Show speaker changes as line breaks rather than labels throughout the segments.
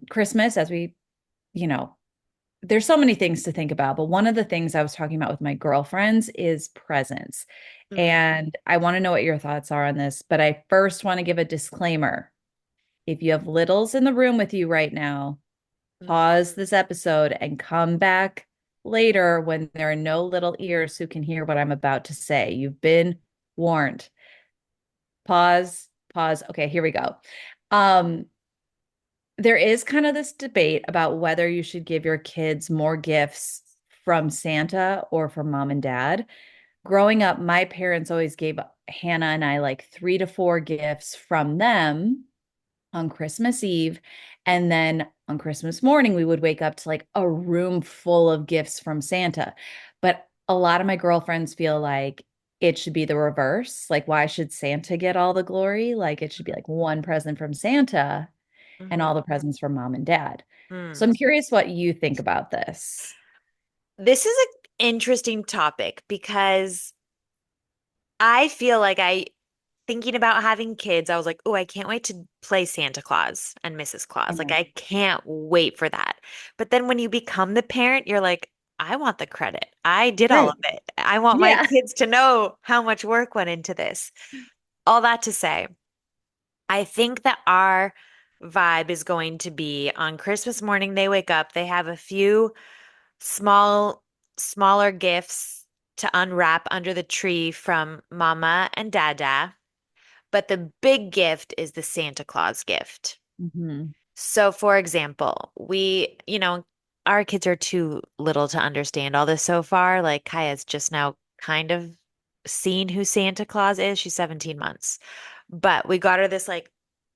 Christmas, as we, you know, there's so many things to think about, but one of the things I was talking about with my girlfriends is presents.
Mm,
And I want to know what your thoughts are on this, but I first want to give a disclaimer. If you have littles in the room with you right now,
mm.
pause this episode and come back later when there are no little ears who can hear what I'm about to say. You've been warned. Pause, pause. Okay, here we go. Um, there is kind of this debate about whether you should give your kids more gifts from Santa or from mom and dad. Growing up, my parents always gave Hannah and I like 3 to 4 gifts from them on Christmas Eve. And then on Christmas morning, we would wake up to like a room full of gifts from Santa. But a lot of my girlfriends feel like it should be the reverse. Like, why should Santa get all the glory? Like, it should be like one present from Santa and
Mhm.
all the presents from mom and dad. So
Mm.
I'm curious what you think about this.
This is an interesting topic because I feel like thinking about having kids, I was like, oh, I can't wait to play Santa Claus and Mrs. Claus. Like,
Mhm.
I can't wait for that. But then when you become the parent, you're like, I want the credit. I did all of
Right.
it. I want my
Yeah.
kids to know how much work went into this. All that to say, I think that our vibe is going to be on Christmas morning, they wake up, they have a few small, smaller gifts to unwrap under the tree from Mama and Dada. But the big gift is the Santa Claus gift.
Hmm.
So, for example, our kids are too little to understand all this so far. Like Kaya's just now kind of seen who Santa Claus is. She's 17 months. But we got her this like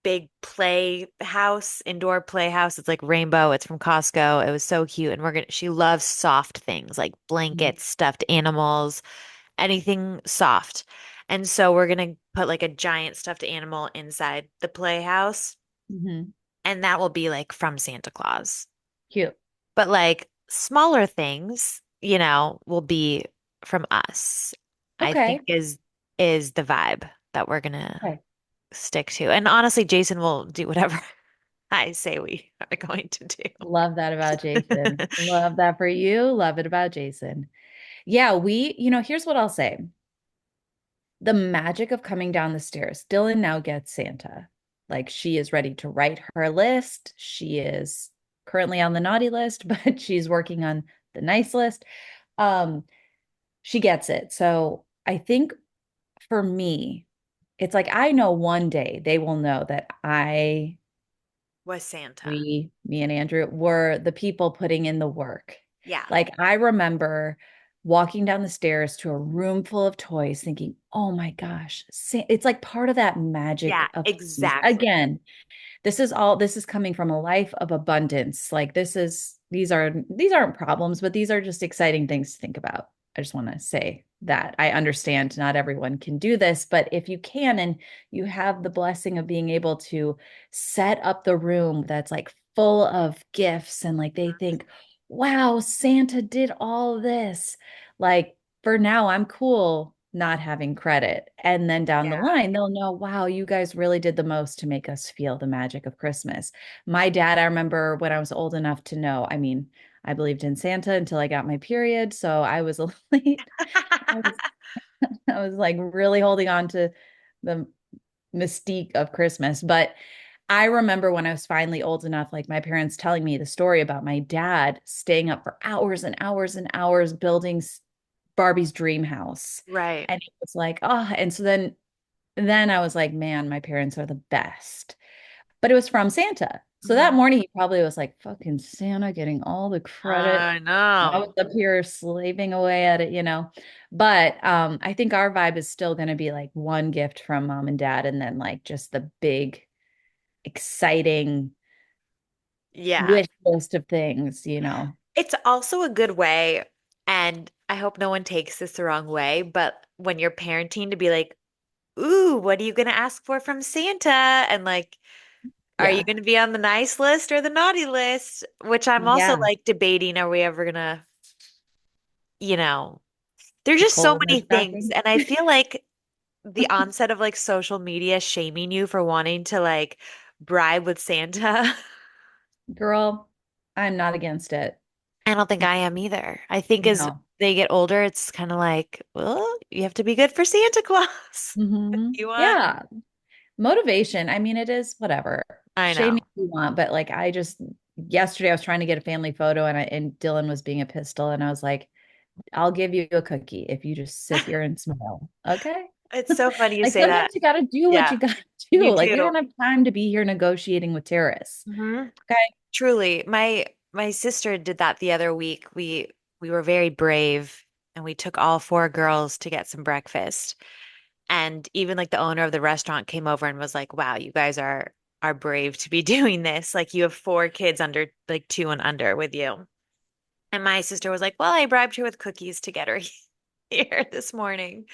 big playhouse, indoor playhouse. It's like rainbow. It's from Costco. It was so cute. And she loves soft things like blankets, stuffed animals, anything soft. And so we're gonna put like a giant stuffed animal inside the playhouse,
Hmm.
and that will be like from Santa Claus.
Cute.
But like smaller things, will be from us. I think
Okay.
is the vibe that we're gonna
Okay.
stick to. And honestly, Jason will do whatever I say we are going to
Love that about
do.
Jason. Love that for you. Love it about Jason. Yeah, here's what I'll say. The magic of coming down the stairs. Dylan now gets Santa. Like she is ready to write her list. She is currently on the naughty list, but she's working on the nice list. Um, she gets it. So I think for me, it's like I know one day they will know that
Was Santa.
me and Andrew were the people putting in the work.
Yeah.
Like I remember walking down the stairs to a room full of toys thinking, "Oh my gosh, it's like part of that
Yeah,
magic of Christmas."
exactly.
Again, this is coming from a life of abundance. Like these aren't problems, but these are just exciting things to think about. I just want to say that I understand not everyone can do this, but if you can and you have the blessing of being able to set up the room that's like full of gifts and like they think, wow, Santa did all this. Like for now, I'm cool not having credit. And then down the
Yeah.
line, they'll know, wow, you guys really did the most to make us feel the magic of Christmas. My dad, I remember when I was old enough to know, I mean, I believed in Santa until I got my period. So I was a late, I was, I was like really holding on to the mystique of Christmas. But I remember when I was finally old enough, like my parents telling me the story about my dad staying up for hours and hours and hours building Barbie's dream house.
Right.
And it was like, oh, and so then I was like, man, my parents are the best. But it was from Santa. So that
Mhm.
morning he probably was like, fucking Santa getting all the credit.
I
I
know.
was up here slaving away at it. But I think our vibe is still gonna be like one gift from mom and dad, and then like just the big, exciting
Yeah.
wish list of things.
It's also a good way, and I hope no one takes this the wrong way, but when you're parenting to be like, ooh, what are you going to ask for from Santa? And like, are you
Yeah.
going to be on the nice list or the naughty list? Which I'm also
Yeah.
like debating, are we ever going to, you know, there's
The
just so
coal in the
many things.
stocking.
And I feel like the onset of like social media shaming you for wanting to like bribe with Santa.
Girl, I'm not against it.
I don't think I am either. I think as
No.
they get older, it's kind of like, well, you have to be good for Santa Claus. You want?
Yeah. Motivation. I mean, it is whatever.
I
Shame me
know.
if you want, but like I just yesterday I was trying to get a family photo and Dylan was being a pistol and I was like, I'll give you a cookie if you just sit here and smile. Okay.
It's so funny you
Like
say that.
sometimes you gotta do what
Yeah,
you gotta
you
do. Like we
do.
don't have time to be here negotiating with terrorists.
Hmm.
Okay.
Truly, my sister did that the other week. We were very brave and we took all four girls to get some breakfast. And even like the owner of the restaurant came over and was like, "Wow, you guys are brave to be doing this. Like you have four kids under like two and under with you." And my sister was like, "Well, I bribed her with cookies to get her here this morning."